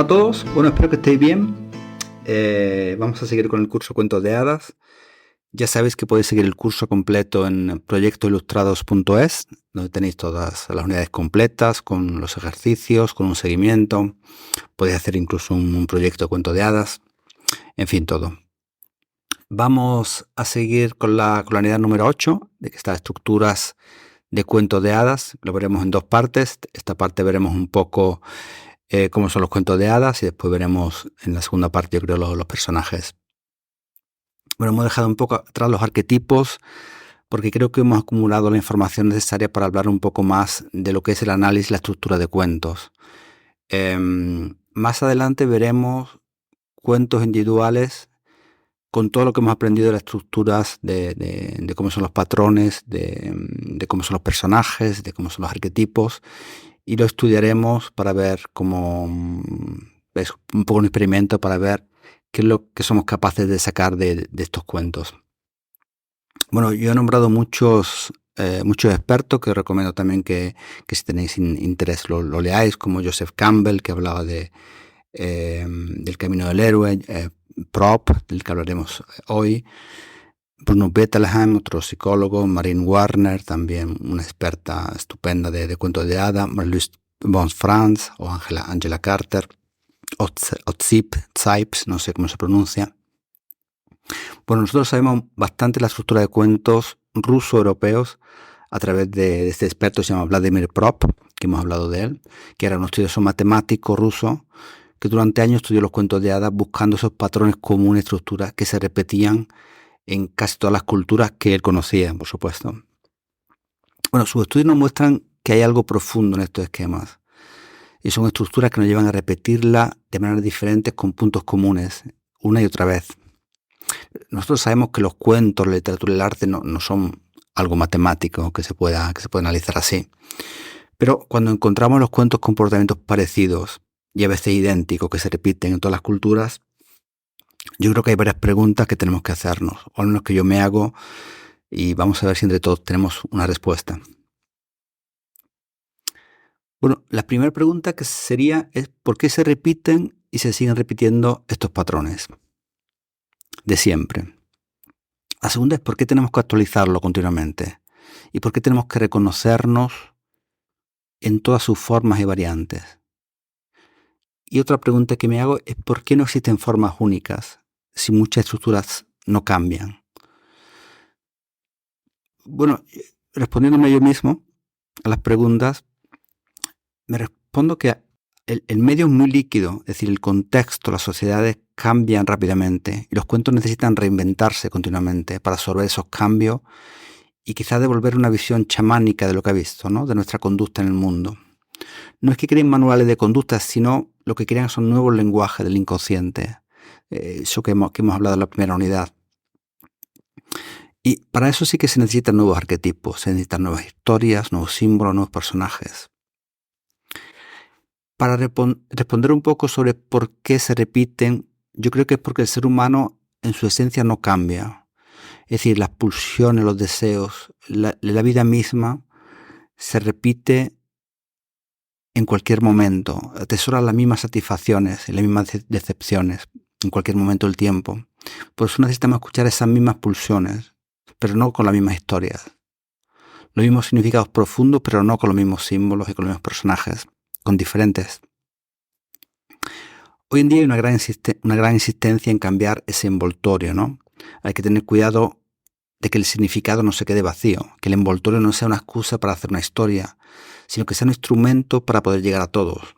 Hola a todos, bueno, espero que estéis bien. Vamos a seguir con el curso Cuentos de Hadas. Ya sabéis que podéis seguir el curso completo en proyectoilustrados.es, donde tenéis todas las unidades completas, con los ejercicios, con un seguimiento. Podéis hacer incluso un proyecto de cuento de hadas, en fin, todo. Vamos a seguir con la unidad número 8, de que está estructuras de cuentos de hadas. Lo veremos en dos partes. Esta parte veremos un poco cómo son los cuentos de hadas y después veremos en la segunda parte, yo creo, los personajes. Bueno, hemos dejado un poco atrás los arquetipos porque creo que hemos acumulado la información necesaria para hablar un poco más de lo que es el análisis y la estructura de cuentos. Más adelante veremos cuentos individuales con todo lo que hemos aprendido de las estructuras, de cómo son los patrones, de cómo son los personajes, de cómo son los arquetipos, y lo estudiaremos para ver cómo es un poco un experimento para ver qué es lo que somos capaces de sacar de estos cuentos. Bueno, yo he nombrado muchos expertos que os recomiendo también que si tenéis interés lo leáis, como Joseph Campbell, que hablaba del camino del héroe, Prop, del que hablaremos hoy, Bruno Bettelheim, otro psicólogo, Marine Warner, también una experta estupenda de cuentos de hadas, Marluce von Franz o Angela Carter, Zipes, no sé cómo se pronuncia. Bueno, nosotros sabemos bastante la estructura de cuentos ruso-europeos a través de este experto, se llama Vladimir Prop, que hemos hablado de él, que era un estudioso matemático ruso que durante años estudió los cuentos de hadas buscando esos patrones comunes, estructuras que se repetían en casi todas las culturas que él conocía, por supuesto. Bueno, sus estudios nos muestran que hay algo profundo en estos esquemas y son estructuras que nos llevan a repetirla de maneras diferentes con puntos comunes, una y otra vez. Nosotros sabemos que los cuentos, la literatura y el arte no son algo matemático que se pueda analizar así. Pero cuando encontramos los cuentos comportamientos parecidos y a veces idénticos que se repiten en todas las culturas, yo creo que hay varias preguntas que tenemos que hacernos, o al menos que yo me hago, y vamos a ver si entre todos tenemos una respuesta. Bueno, la primera pregunta que sería es ¿por qué se repiten y se siguen repitiendo estos patrones de siempre? La segunda es ¿por qué tenemos que actualizarlo continuamente? ¿Y por qué tenemos que reconocernos en todas sus formas y variantes? Y otra pregunta que me hago es ¿por qué no existen formas únicas si muchas estructuras no cambian? Bueno, respondiéndome yo mismo a las preguntas, me respondo que el medio es muy líquido, es decir, el contexto, las sociedades cambian rápidamente y los cuentos necesitan reinventarse continuamente para absorber esos cambios y quizás devolver una visión chamánica de lo que ha visto, ¿no? De nuestra conducta en el mundo. No es que creen manuales de conducta, sino lo que crean son nuevos lenguajes del inconsciente, eso que hemos hablado en la primera unidad. Y para eso sí que se necesitan nuevos arquetipos, se necesitan nuevas historias, nuevos símbolos, nuevos personajes. Para responder un poco sobre por qué se repiten, yo creo que es porque el ser humano en su esencia no cambia. Es decir, las pulsiones, los deseos, la vida misma se repite en cualquier momento, atesora las mismas satisfacciones y las mismas decepciones en cualquier momento del tiempo. Por eso necesitamos escuchar esas mismas pulsiones, pero no con las mismas historias. Los mismos significados profundos, pero no con los mismos símbolos y con los mismos personajes, con diferentes. Hoy en día hay una gran insistencia en cambiar ese envoltorio, ¿no? Hay que tener cuidado de que el significado no se quede vacío, que el envoltorio no sea una excusa para hacer una historia, sino que sea un instrumento para poder llegar a todos,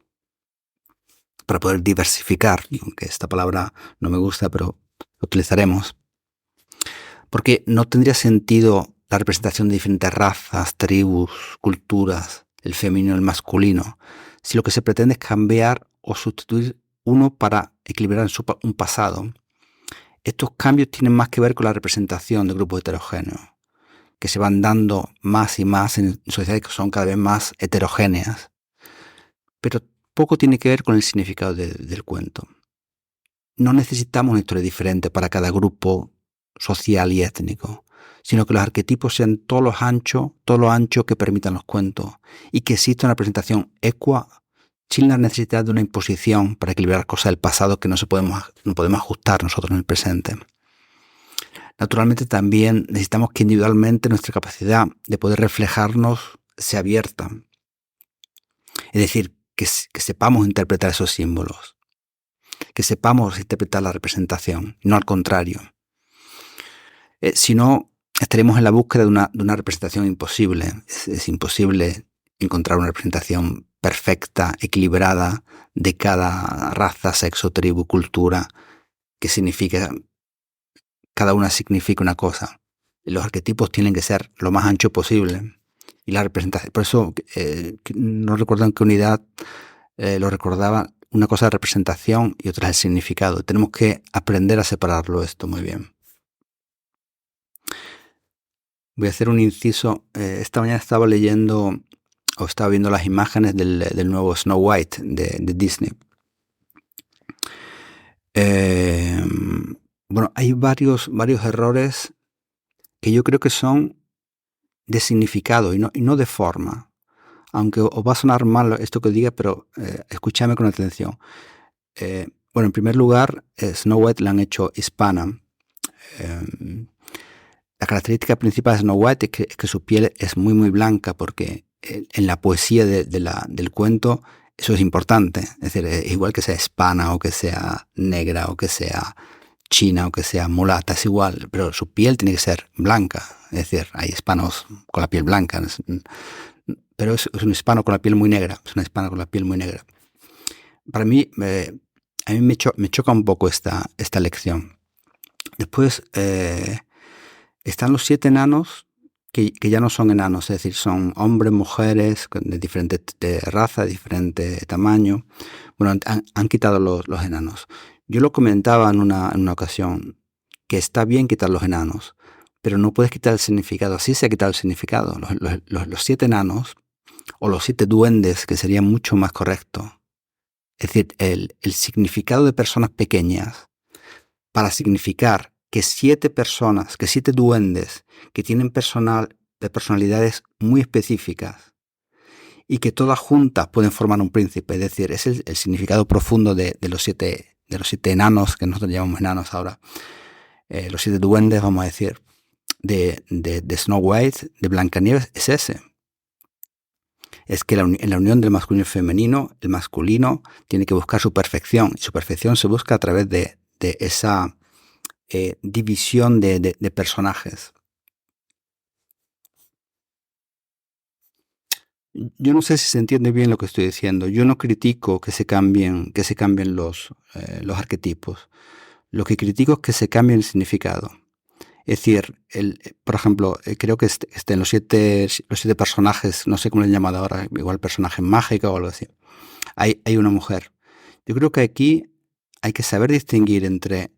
para poder diversificar, y aunque esta palabra no me gusta, pero lo utilizaremos, porque no tendría sentido la representación de diferentes razas, tribus, culturas, el femenino y el masculino, si lo que se pretende es cambiar o sustituir uno para equilibrar un pasado. Estos cambios tienen más que ver con la representación de grupos heterogéneos, que se van dando más y más en sociedades que son cada vez más heterogéneas. Pero poco tiene que ver con el significado del cuento. No necesitamos una historia diferente para cada grupo social y étnico, sino que los arquetipos sean todo lo ancho que permitan los cuentos y que exista una presentación ecua sin la necesidad de una imposición para equilibrar cosas del pasado que no podemos ajustar nosotros en el presente. Naturalmente también necesitamos que individualmente nuestra capacidad de poder reflejarnos sea abierta. Es decir, que sepamos interpretar esos símbolos, que sepamos interpretar la representación, no al contrario. Si no, estaremos en la búsqueda de una representación imposible. Es imposible encontrar una representación perfecta, equilibrada, de cada raza, sexo, tribu, cultura, que significa, cada una significa una cosa. Los arquetipos tienen que ser lo más ancho posible. Y la representación, por eso no recuerdo en qué unidad lo recordaba, una cosa es representación y otra es el significado. Tenemos que aprender a separarlo esto muy bien. Voy a hacer un inciso. Esta mañana estaba leyendo o estaba viendo las imágenes del nuevo Snow White de Disney. Bueno, hay varios errores que yo creo que son de significado y no de forma. Aunque os va a sonar mal esto que diga, pero escuchadme con atención. Bueno, en primer lugar, Snow White la han hecho hispana. La característica principal de Snow White es que su piel es muy muy blanca, porque en la poesía del cuento eso es importante. Es decir, igual que sea hispana o que sea negra o que sea china o que sea mulata, es igual, pero su piel tiene que ser blanca. Es decir, hay hispanos con la piel blanca, pero es un hispano con la piel muy negra. Es una hispana con la piel muy negra. Para mí, a mí me choca un poco esta lección. Después están los 7 enanos que ya no son enanos, es decir, son hombres, mujeres de diferente raza, de diferente tamaño. Bueno, han quitado los enanos. Yo lo comentaba en una ocasión, que está bien quitar los enanos, pero no puedes quitar el significado. Así se ha quitado el significado. Los 7 enanos, o los 7 duendes, que sería mucho más correcto. Es decir, el significado de personas pequeñas, para significar que 7 personas, que 7 duendes, que tienen personalidades muy específicas y que todas juntas pueden formar un príncipe. Es decir, es el significado profundo de los 7 enanos, que nosotros llamamos enanos ahora. Los 7 duendes, vamos a decir, de Snow White, de Blancanieves, es ese. Es que en la unión del masculino y el femenino, el masculino tiene que buscar su perfección, y su perfección se busca a través de esa división de personajes. Yo no sé si se entiende bien lo que estoy diciendo. Yo no critico que se cambien los arquetipos. Lo que critico es que se cambie el significado. Es decir, por ejemplo, creo que en los siete personajes, no sé cómo le han llamado ahora, igual personaje mágico o algo así, hay una mujer. Yo creo que aquí hay que saber distinguir entre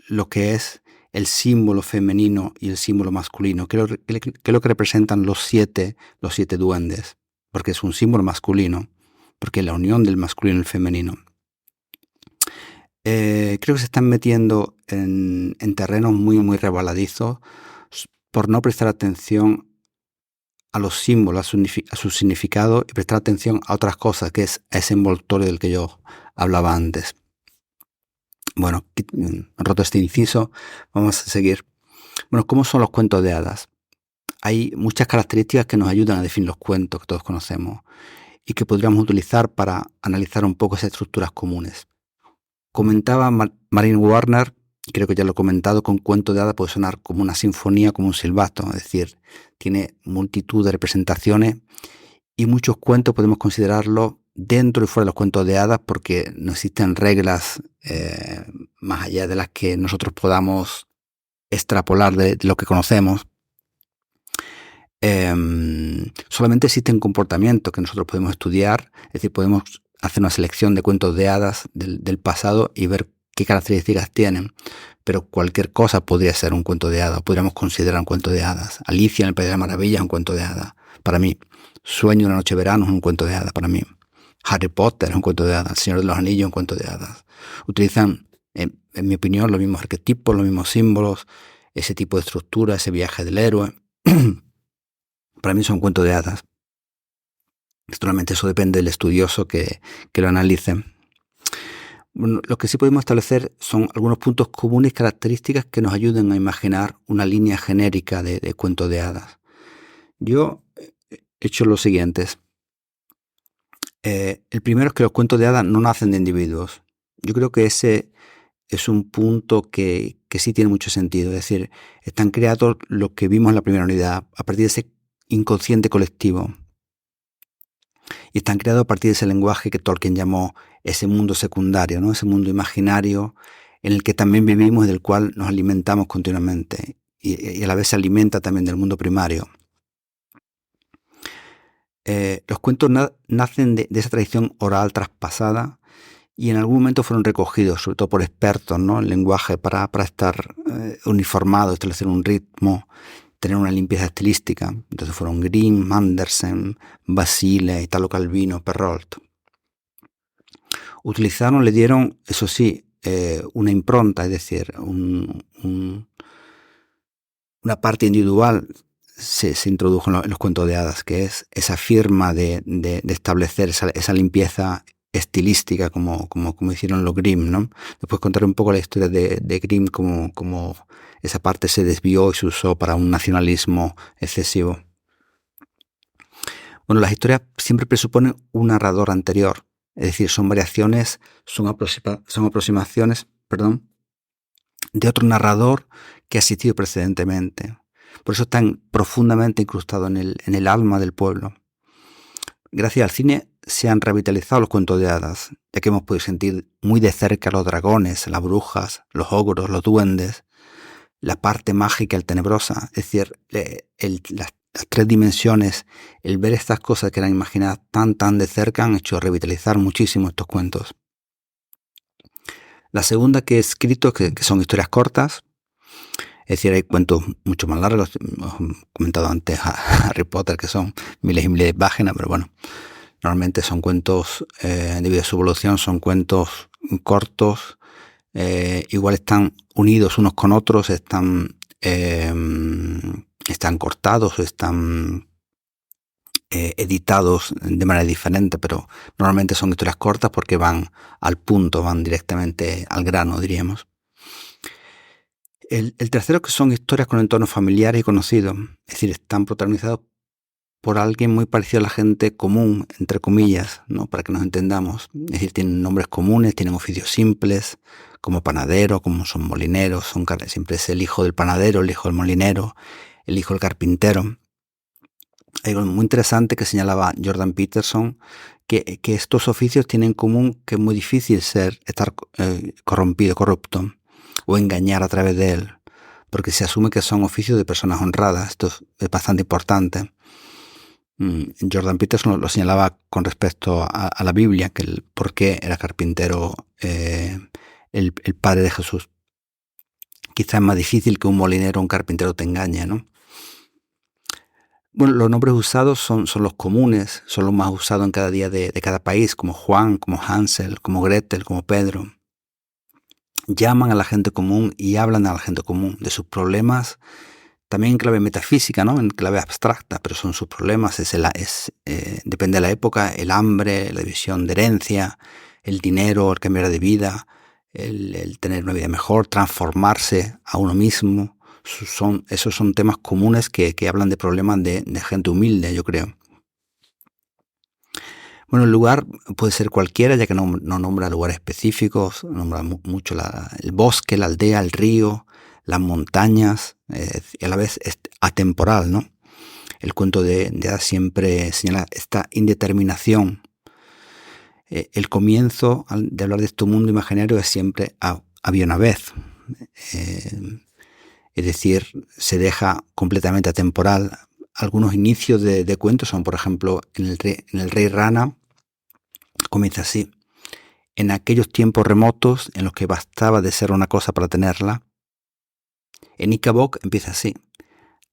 lo que es el símbolo femenino y el símbolo masculino, que es lo que representan los siete duendes, porque es un símbolo masculino, porque es la unión del masculino y el femenino. Creo que se están metiendo en terrenos muy, muy rebaladizos por no prestar atención a los símbolos, a su significado, y prestar atención a otras cosas, que es ese envoltorio del que yo hablaba antes. Bueno, roto este inciso, vamos a seguir. Bueno, ¿cómo son los cuentos de hadas? Hay muchas características que nos ayudan a definir los cuentos que todos conocemos y que podríamos utilizar para analizar un poco esas estructuras comunes. Comentaba Marine Warner, y creo que ya lo he comentado, que un cuento de hadas puede sonar como una sinfonía, como un silbato, es decir, tiene multitud de representaciones y muchos cuentos podemos considerarlos dentro y fuera de los cuentos de hadas, porque no existen reglas más allá de las que nosotros podamos extrapolar de lo que conocemos. Solamente existen comportamientos que nosotros podemos estudiar, es decir, podemos hacer una selección de cuentos de hadas del pasado y ver qué características tienen, pero cualquier cosa podría ser un cuento de hadas, podríamos considerar un cuento de hadas. Alicia en el País de las Maravillas es un cuento de hadas, para mí. Sueño de una noche de verano es un cuento de hadas, para mí. Harry Potter es un cuento de hadas, El Señor de los Anillos es un cuento de hadas. Utilizan, en mi opinión, los mismos arquetipos, los mismos símbolos, ese tipo de estructura, ese viaje del héroe. Para mí son cuentos de hadas. Naturalmente eso depende del estudioso que lo analice. Bueno, lo que sí podemos establecer son algunos puntos comunes, características que nos ayuden a imaginar una línea genérica de cuentos de hadas. Yo he hecho los siguientes. El primero es que los cuentos de hadas no nacen de individuos. Yo creo que ese es un punto que sí tiene mucho sentido. Es decir, están creados lo que vimos en la primera unidad, a partir de ese inconsciente colectivo. Y están creados a partir de ese lenguaje que Tolkien llamó ese mundo secundario, ¿no? Ese mundo imaginario en el que también vivimos y del cual nos alimentamos continuamente. Y a la vez se alimenta también del mundo primario. Los cuentos nacen de esa tradición oral traspasada y en algún momento fueron recogidos, sobre todo por expertos, ¿no? El lenguaje para estar uniformado, establecer un ritmo, tener una limpieza estilística. Entonces fueron Grimm, Andersen, Basile, Italo Calvino, Perrault. Le dieron, eso sí, una impronta, es decir, una parte individual se introdujo en los cuentos de hadas, que es esa firma de establecer esa limpieza estilística como hicieron los Grimm, ¿no? Después contaré un poco la historia de Grimm, como esa parte se desvió y se usó para un nacionalismo excesivo. Bueno, las historias siempre presuponen un narrador anterior, es decir, son variaciones, son aproximaciones, de otro narrador que ha existido precedentemente. Por eso están profundamente incrustados en el alma del pueblo. Gracias al cine se han revitalizado los cuentos de hadas, ya que hemos podido sentir muy de cerca los dragones, las brujas, los ogros, los duendes, la parte mágica, el tenebrosa, es decir, las tres dimensiones, el ver estas cosas que eran imaginadas tan de cerca han hecho revitalizar muchísimo estos cuentos. La segunda que he escrito, que son historias cortas, es decir, hay cuentos mucho más largos, hemos comentado antes a Harry Potter, que son miles y miles de páginas, pero bueno, normalmente son cuentos, debido a su evolución, son cuentos cortos, igual están unidos unos con otros, están cortados, están editados de manera diferente, pero normalmente son historias cortas porque van al punto, van directamente al grano, diríamos. El tercero, que son historias con entornos familiares y conocidos, es decir, están protagonizados por alguien muy parecido a la gente común, entre comillas, ¿no? Para que nos entendamos. Es decir, tienen nombres comunes, tienen oficios simples, como panadero, como son molineros, siempre es el hijo del panadero, el hijo del molinero, el hijo del carpintero. Hay algo muy interesante que señalaba Jordan Peterson, que estos oficios tienen en común que es muy difícil estar corrompido, corrupto, o engañar a través de él, porque se asume que son oficios de personas honradas. Esto es bastante importante. Jordan Peterson lo señalaba con respecto a la Biblia, que el por qué era carpintero el padre de Jesús. Quizás es más difícil que un molinero o un carpintero te engañe, ¿no? Bueno, los nombres usados son los comunes, son los más usados en cada día de cada país, como Juan, como Hansel, como Gretel, como Pedro. Llaman a la gente común y hablan a la gente común de sus problemas, también en clave metafísica, ¿no? En clave abstracta, pero son sus problemas, depende de la época, el hambre, la división de herencia, el dinero, el cambiar de vida, el tener una vida mejor, transformarse a uno mismo. Esos son temas comunes que hablan de problemas de gente humilde, yo creo. Bueno, el lugar puede ser cualquiera, ya que no nombra lugares específicos, nombra mucho el bosque, la aldea, el río, las montañas, y a la vez es atemporal, ¿no? El cuento de hadas siempre señala esta indeterminación. El comienzo de hablar de este mundo imaginario es siempre había una vez. Es decir, se deja completamente atemporal. Algunos inicios de cuentos son, por ejemplo, en el Rey Rana, comienza así: en aquellos tiempos remotos en los que bastaba de ser una cosa para tenerla. En Icabod empieza así: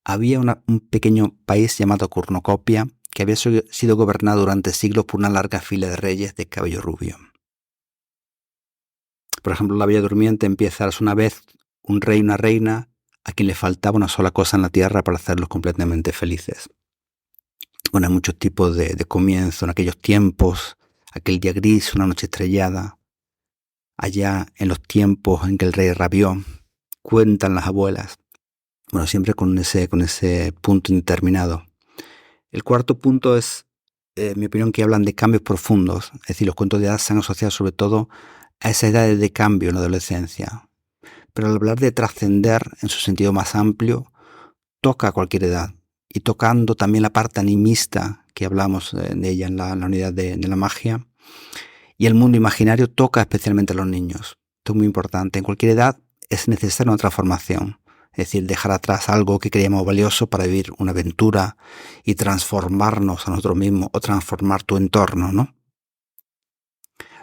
había un pequeño país llamado Cornucopia que había sido gobernado durante siglos por una larga fila de reyes de cabello rubio. Por ejemplo, La Bella Durmiente empieza: una vez un rey y una reina a quien le faltaba una sola cosa en la tierra para hacerlos completamente felices. Bueno, hay muchos tipos de comienzo en aquellos tiempos, aquel día gris, una noche estrellada, allá en los tiempos en que el rey rabió, cuentan las abuelas. Bueno, siempre con ese punto indeterminado. El cuarto punto es, en mi opinión, que hablan de cambios profundos. Es decir, los cuentos de hadas se han asociado sobre todo a esas edades de cambio en la adolescencia. Pero al hablar de trascender en su sentido más amplio, toca a cualquier edad. Y tocando también la parte animista, que hablamos de ella en la unidad de la magia, y el mundo imaginario toca especialmente a los niños. Esto es muy importante. En cualquier edad es necesaria una transformación. Es decir, dejar atrás algo que creíamos valioso para vivir una aventura y transformarnos a nosotros mismos o transformar tu entorno, ¿no?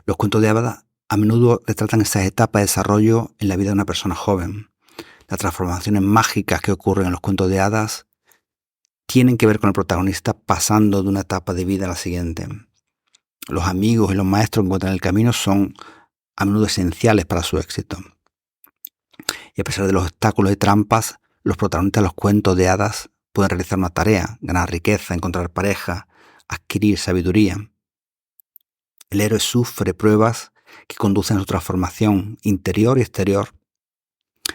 Los cuentos de hadas a menudo retratan esas etapas de desarrollo en la vida de una persona joven. Las transformaciones mágicas que ocurren en los cuentos de hadas tienen que ver con el protagonista pasando de una etapa de vida a la siguiente. Los amigos y los maestros que encuentran en el camino son a menudo esenciales para su éxito. Y a pesar de los obstáculos y trampas, los protagonistas de los cuentos de hadas pueden realizar una tarea, ganar riqueza, encontrar pareja, adquirir sabiduría. El héroe sufre pruebas que conducen a su transformación interior y exterior.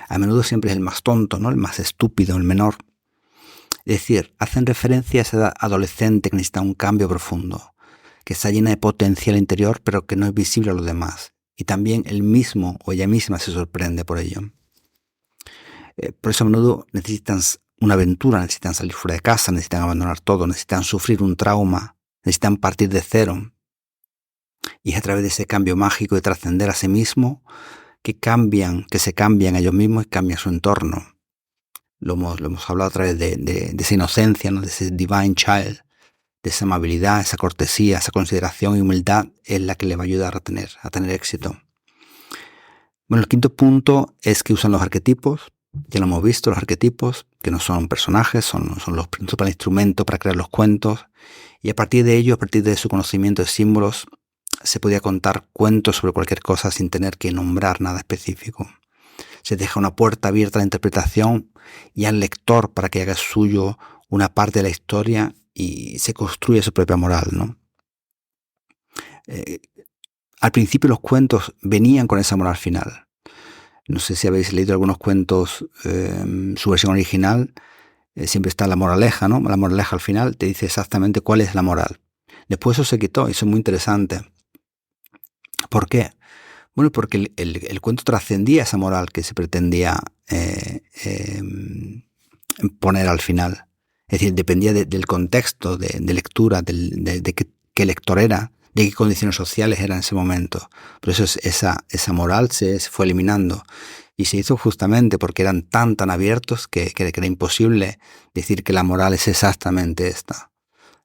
A menudo siempre es el más tonto, ¿no? El más estúpido, el menor. Es decir, hacen referencia a esa edad adolescente que necesita un cambio profundo, que está llena de potencial interior pero que no es visible a los demás. Y también él mismo o ella misma se sorprende por ello. Por eso a menudo necesitan una aventura, necesitan salir fuera de casa, necesitan abandonar todo, necesitan sufrir un trauma, necesitan partir de cero. Y es a través de ese cambio mágico de trascender a sí mismo que se cambian a ellos mismos y cambian su entorno. Lo hemos hablado a través de esa inocencia, ¿no? De ese divine child, de esa amabilidad, esa cortesía, esa consideración y humildad es la que le va a ayudar a tener éxito. Bueno, el quinto punto es que usan los arquetipos. Ya lo hemos visto, los arquetipos, que no son personajes, son los principales instrumentos para crear los cuentos. Y a partir de ello, a partir de su conocimiento de símbolos, se podía contar cuentos sobre cualquier cosa sin tener que nombrar nada específico. Se deja una puerta abierta a la interpretación y al lector para que haga suyo una parte de la historia y se construye su propia moral, ¿no? Al principio los cuentos venían con esa moral final. No sé si habéis leído algunos cuentos, su versión original, siempre está la moraleja, ¿no? La moraleja al final te dice exactamente cuál es la moral. Después eso se quitó, eso es muy interesante. ¿Por qué? Bueno, porque el cuento trascendía esa moral que se pretendía poner al final. Es decir, dependía del contexto de lectura, de qué lector era, de qué condiciones sociales era en ese momento. Por eso esa moral se fue eliminando. Y se hizo justamente porque eran tan abiertos que era imposible decir que la moral es exactamente esta.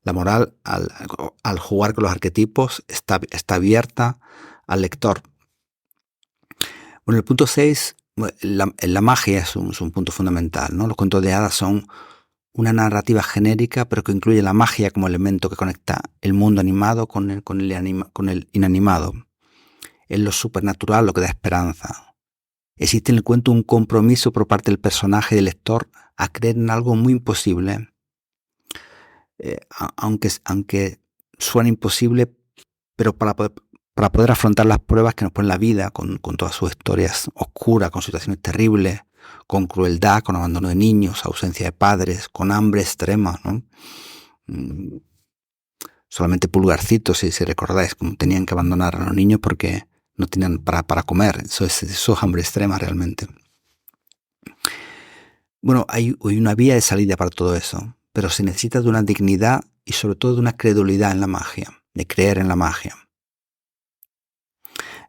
La moral, al jugar con los arquetipos, está abierta al lector. Bueno, el punto 6, la magia es un punto fundamental, ¿no? Los cuentos de hadas son una narrativa genérica, pero que incluye la magia como elemento que conecta el mundo animado con el inanimado. Es lo supernatural lo que da esperanza. Existe en el cuento un compromiso por parte del personaje y del lector a creer en algo muy imposible. Aunque suena imposible, pero para poder afrontar las pruebas que nos pone la vida, con todas sus historias oscuras, con situaciones terribles, con crueldad, con abandono de niños, ausencia de padres, con hambre extrema, ¿no? Solamente Pulgarcito, si recordáis, como tenían que abandonar a los niños porque no tenían para comer. Eso es hambre extrema realmente. Bueno, hay una vía de salida para todo eso, pero se necesita de una dignidad y sobre todo de una credulidad en la magia, de creer en la magia.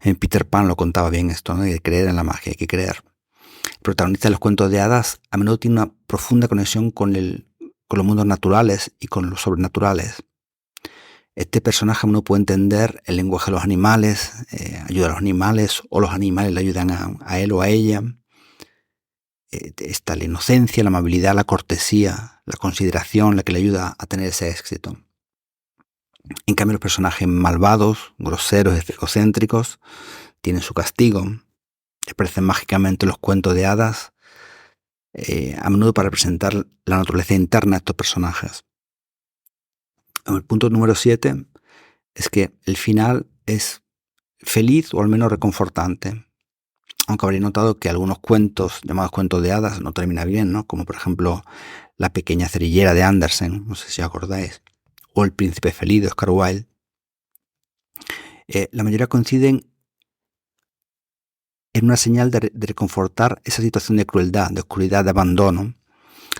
En Peter Pan lo contaba bien esto, ¿no? De creer en la magia, hay que creer. El protagonista de los cuentos de hadas a menudo tiene una profunda conexión con los mundos naturales y con los sobrenaturales. Este personaje a menudo puede entender el lenguaje de los animales, ayuda a los animales, o los animales le ayudan a él o a ella. Está la inocencia, la amabilidad, la cortesía, la consideración, la que le ayuda a tener ese éxito. En cambio, los personajes malvados, groseros, egocéntricos, tienen su castigo. Aparecen mágicamente los cuentos de hadas, a menudo para representar la naturaleza interna de estos personajes. El punto número 7 es que el final es feliz o al menos reconfortante. Aunque habréis notado que algunos cuentos, llamados cuentos de hadas, no terminan bien, ¿no? Como por ejemplo La pequeña cerillera de Andersen, no sé si os acordáis, o El príncipe feliz de Oscar Wilde. La mayoría coinciden en una señal de reconfortar esa situación de crueldad, de oscuridad, de abandono,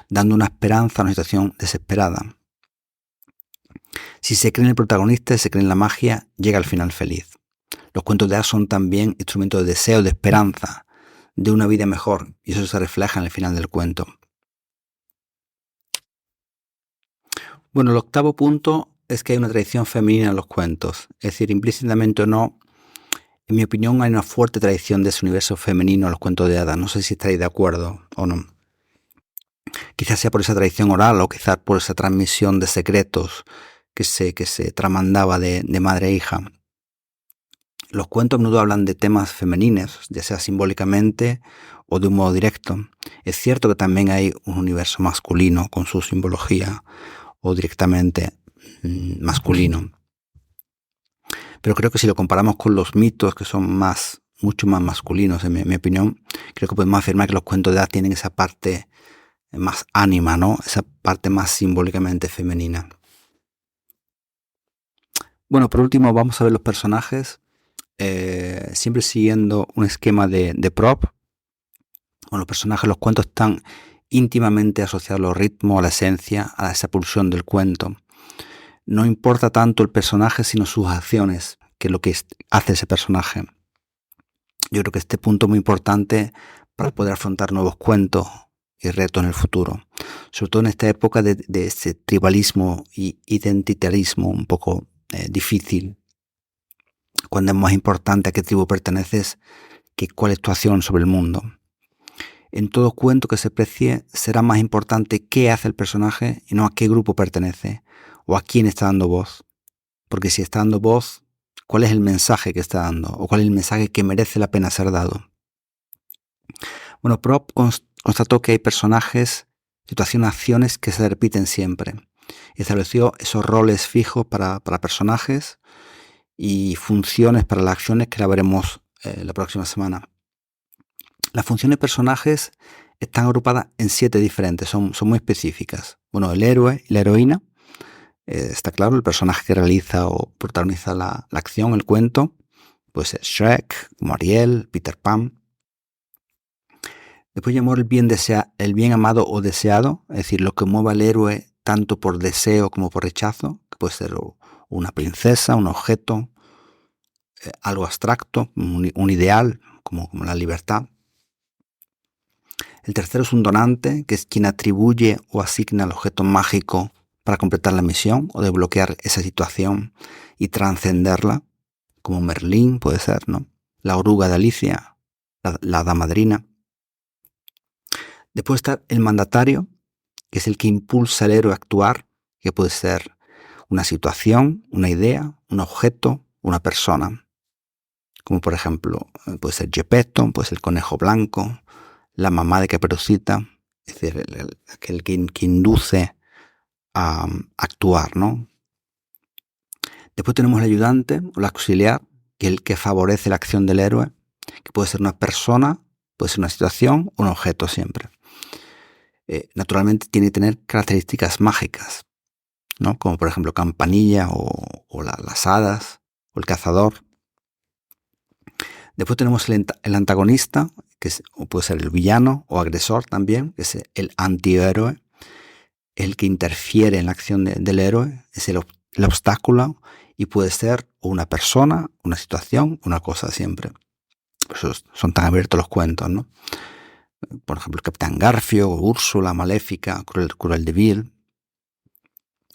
dando una esperanza a una situación desesperada. Si se cree en el protagonista, se cree en la magia, llega al final feliz. Los cuentos de hadas son también instrumentos de deseo, de esperanza, de una vida mejor, y eso se refleja en el final del cuento. Bueno, el octavo punto es que hay una tradición femenina en los cuentos, es decir, implícitamente o no, en mi opinión hay una fuerte tradición de ese universo femenino en los cuentos de hadas. No sé si estaréis de acuerdo o no. Quizás sea por esa tradición oral o quizás por esa transmisión de secretos que se tramandaba de madre e hija. Los cuentos a menudo hablan de temas femeninos, ya sea simbólicamente o de un modo directo. Es cierto que también hay un universo masculino con su simbología o directamente masculino. Pero creo que si lo comparamos con los mitos, que son mucho más masculinos, en mi opinión, creo que podemos afirmar que los cuentos de hadas tienen esa parte más ánima, ¿no? Esa parte más simbólicamente femenina. Bueno, por último vamos a ver los personajes, siempre siguiendo un esquema de prop. Bueno, los personajes, los cuentos están íntimamente asociados a los ritmos, a la esencia, a esa pulsión del cuento. No importa tanto el personaje, sino sus acciones, que es lo que hace ese personaje. Yo creo que este punto es muy importante para poder afrontar nuevos cuentos y retos en el futuro. Sobre todo en esta época de ese tribalismo y identitarismo un poco difícil. Cuando es más importante a qué tribu perteneces que cuál es tu acción sobre el mundo. En todo cuento que se precie será más importante qué hace el personaje y no a qué grupo pertenece o a quién está dando voz. Porque si está dando voz, ¿cuál es el mensaje que está dando? ¿O cuál es el mensaje que merece la pena ser dado? Bueno, Prop constató que hay personajes, situaciones, acciones que se repiten siempre. Estableció esos roles fijos para personajes y funciones para las acciones que la veremos la próxima semana. Las funciones de personajes están agrupadas en 7 diferentes, son muy específicas. Bueno, el héroe y la heroína, está claro, el personaje que realiza o protagoniza la acción, el cuento, pues es Shrek, como Ariel, Peter Pan. Después llamó el bien amado o deseado, es decir, lo que mueve al héroe tanto por deseo como por rechazo, que puede ser una princesa, un objeto, algo abstracto, un ideal, como la libertad. El tercero es un donante, que es quien atribuye o asigna el objeto mágico para completar la misión o desbloquear esa situación y trascenderla, como Merlín puede ser, ¿no? La oruga de Alicia, la hada madrina. Después está el mandatario, que es el que impulsa al héroe a actuar, que puede ser una situación, una idea, un objeto, una persona. Como por ejemplo, puede ser Geppetto, puede ser el conejo blanco, la mamá de Caperucita, es decir, aquel que induce a actuar, ¿no? Después tenemos el ayudante o el auxiliar, que es el que favorece la acción del héroe, que puede ser una persona, puede ser una situación, un objeto siempre. Naturalmente tiene que tener características mágicas, ¿no? Como por ejemplo Campanilla o las hadas o el cazador. Después tenemos el antagonista, que puede ser el villano o agresor también, que es el antihéroe, el que interfiere en la acción del héroe, es el obstáculo y puede ser una persona, una situación, una cosa siempre. Por eso son tan abiertos los cuentos, ¿no? Por ejemplo, el Capitán Garfio, Úrsula, Maléfica, Cruel de Vil.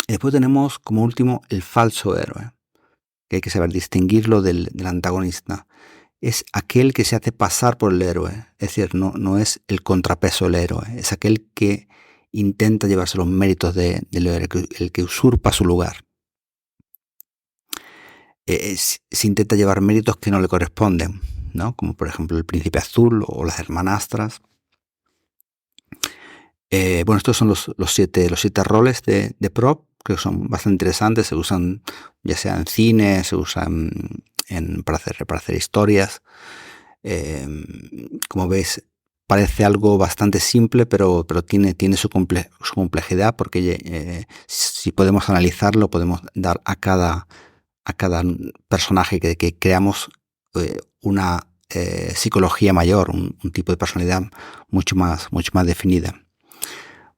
Y después tenemos como último el falso héroe, que hay que saber distinguirlo del antagonista. Es aquel que se hace pasar por el héroe, es decir, no es el contrapeso del héroe, es aquel que intenta llevarse los méritos del héroe, el que usurpa su lugar. Se intenta llevar méritos que no le corresponden, ¿no? Como por ejemplo el Príncipe Azul o las Hermanastras. Bueno, estos son los siete roles de Prop, creo que son bastante interesantes, se usan ya sea en cine, se usan para hacer historias. Como ves, parece algo bastante simple, pero tiene su complejidad, porque si podemos analizarlo, podemos dar a cada personaje que creamos una psicología mayor, un tipo de personalidad mucho más definida.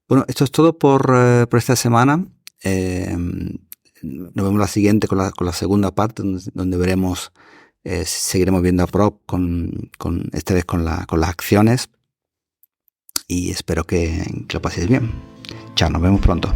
Bueno, esto es todo por esta semana. Nos vemos la siguiente con la segunda parte, donde veremos, seguiremos viendo a Prop esta vez con las acciones, y espero que lo paséis bien. Chao, nos vemos pronto.